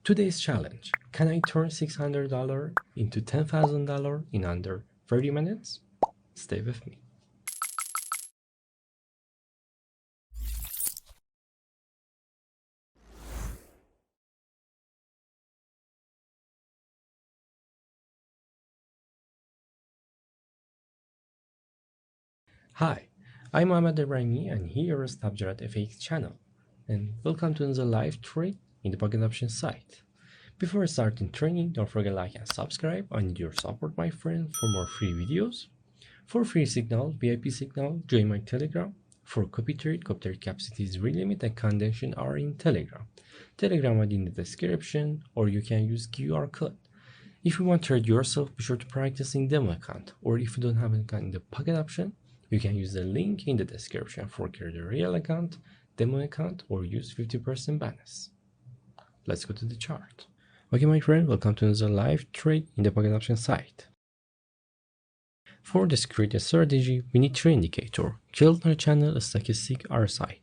Today's challenge: can I turn $600 into $10,000 in under 30 minutes? Stay with me. Hi, I'm Mohammad Ibrahimi and here is Tabjarat FX channel. And welcome to another live trade in the Pocket Options site. Before starting training, don't forget to like and subscribe. I need your support, my friend, for more free videos. For free signal, VIP signal, join my Telegram. For copy trade capacity is limit and condition are in Telegram. Telegram ID in the description, or you can use QR code. If you want to trade yourself, be sure to practice in demo account, or if you don't have an account in the Pocket option, you can use the link in the description for create a real account, demo account, or use 50% bonus. Let's go to the chart. Okay, my friend, welcome to another live trade in the Pocket Option site. For this create a strategy, we need three indicators: Keltner channel, stochastic, RSI,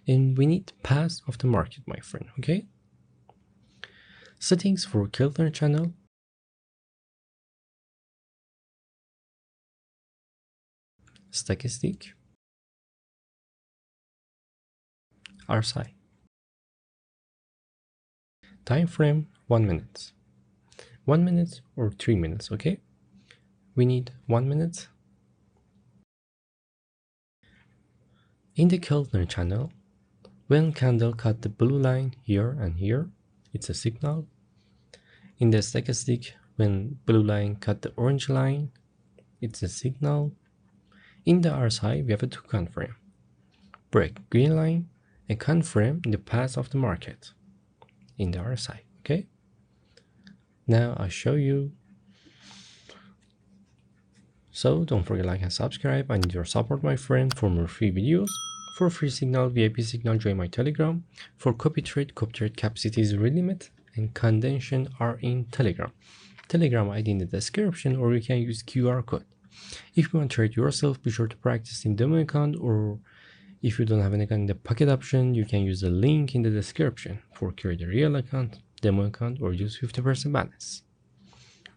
and we need path of the market, my friend. Okay. Settings for Keltner channel. Stochastic, RSI. Time frame 1 minute. 1 minute or 3 minutes, okay? We need 1 minute. In the Keltner channel, when candle cut the blue line here and here, it's a signal. In the stochastic, when blue line cut the orange line, it's a signal. In the RSI, we have a two confirm. Break green line and confirm in the path of the market in the RSI, okay? Now I'll show you. So don't forget to like and subscribe. I need your support, my friend, for more free videos. For free signal, VIP signal, join my Telegram. For copy trade capacity is limit and condition are in Telegram. Telegram ID in the description, or you can use QR code. If you want to trade yourself, be sure to practice in demo account, or if you don't have an account in the Pocket option, you can use the link in the description for create a real account, demo account, or use 50% bonus.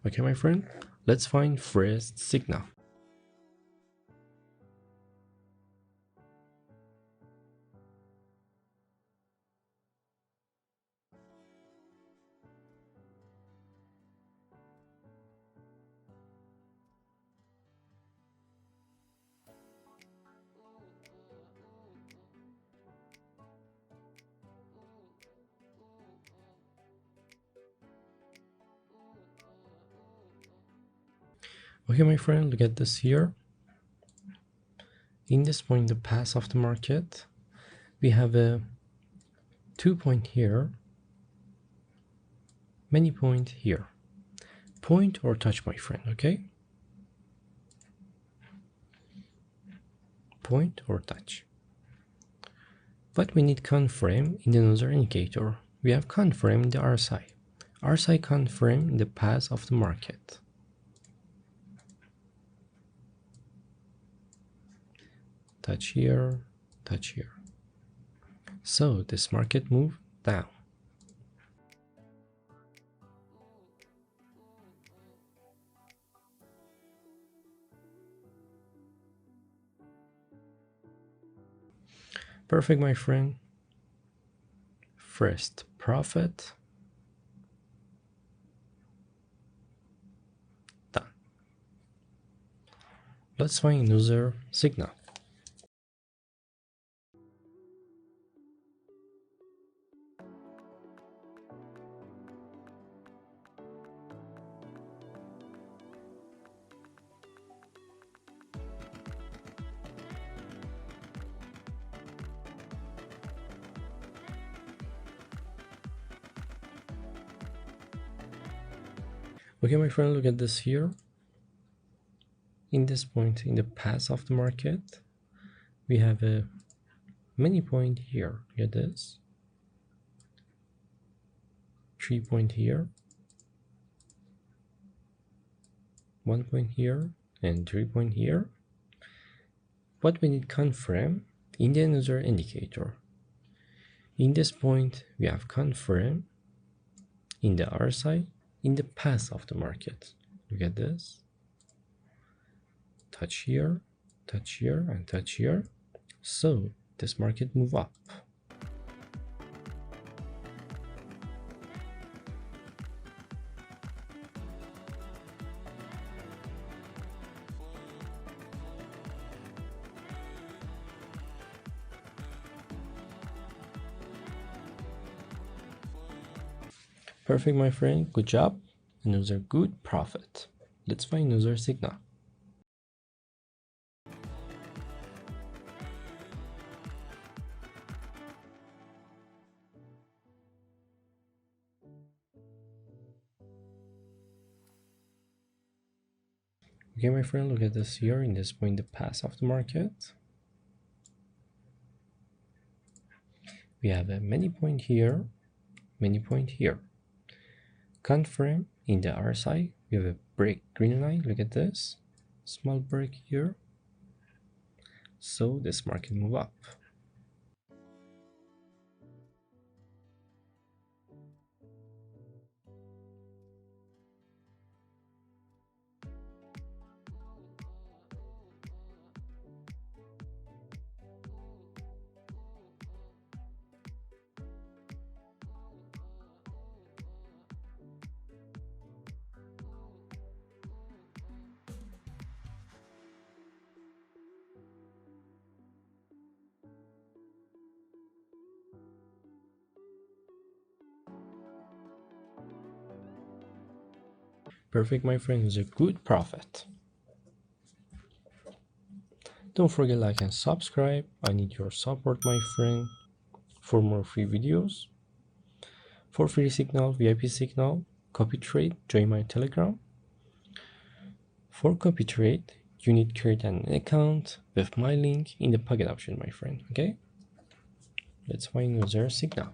Okay, my friend, let's find first signal. Okay, my friend, look at this here. In this point, the path of the market, we have a 2 point here, many point here. Point or touch, my friend, okay? Point or touch. But we need confirm in another indicator. We have confirm in the RSI. RSI confirm in the path of the market. Touch here, touch here. So this market move down. Perfect, my friend. First profit. Done. Let's find another signal. Okay, my friend, look at this here. In this point, in the path of the market, we have a many point here. Look at this. 3 point here, 1 point here, and 3 point here. What we need confirm in the another indicator. In this point, we have confirm in the RSI in the path of the market. Look at this. Touch here, and touch here. So this market move up. Perfect, my friend. Good job. Another good profit. Let's find another signal. Okay, my friend, look at this here in this point, the path of the market. We have a many point here, many point here. Confirm in the RSI, we have a break green line. Look at this small break here. So this market move up. Perfect, my friend, is a good profit. Don't forget like and subscribe. I need your support, my friend, for more free videos. For free signal, VIP signal, copy trade, join my Telegram. For copy trade, you need to create an account with my link in the pocket option, my friend. Okay, let's find another signal.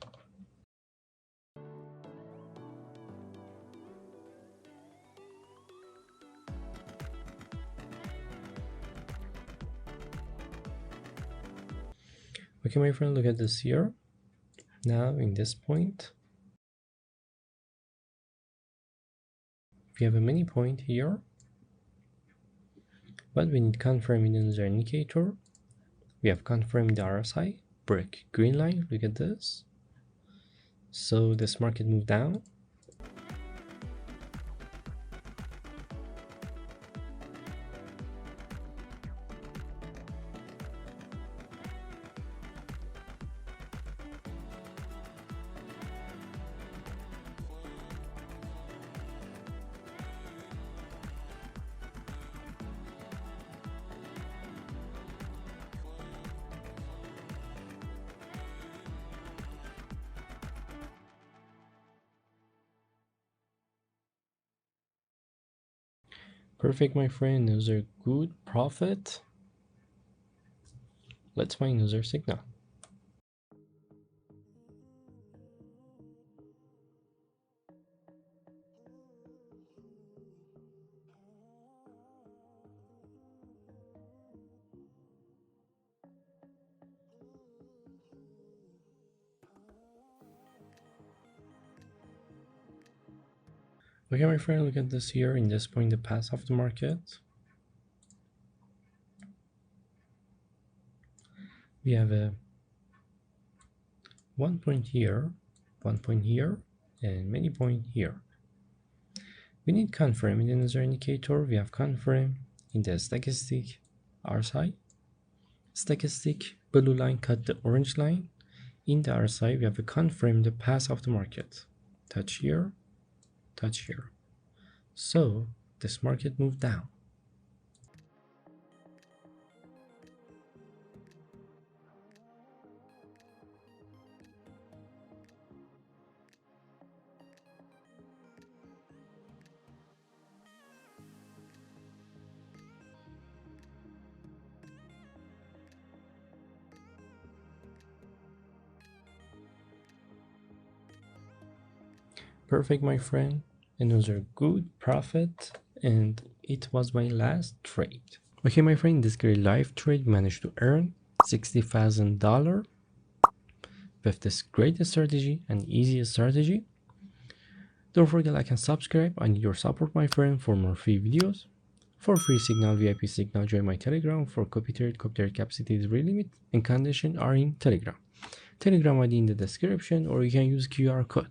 Okay, my friend, look at this here. Now in this point, we have a mini point here, but we need confirming another indicator. We have confirmed the RSI, break green line. Look at this. So this market moved down. Perfect, my friend. Another good profit. Let's find another signal. Okay, my friend, look at this here in this point, the path of the market. We have a 1 point here, 1 point here, and many point here. We need confirm in another indicator. We have confirm in the stochastic RSI. Stochastic blue line cut the orange line. In the RSI, we have a confirm the path of the market. Touch here, touch here. So this market moved down. Perfect, my friend. Another good profit, and it was my last trade. Okay, my friend, this great live trade managed to earn $60,000 with this great strategy and easy strategy. Don't forget like and subscribe. I need your support, my friend, for more free videos. For free signal, VIP signal, join my Telegram. For copy trade capacity is really limit and condition are in Telegram. Telegram ID in the description, or you can use QR code.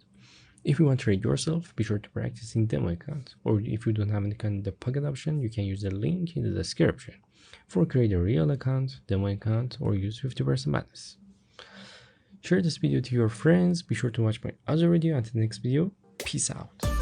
If you want to trade yourself, be sure to practice in demo account, or if you don't have any kind of the pocket option, you can use the link in the description for create a real account, demo account, or use 50% madness. Share this video to your friends. Be sure to watch my other video. Until the next video, peace out.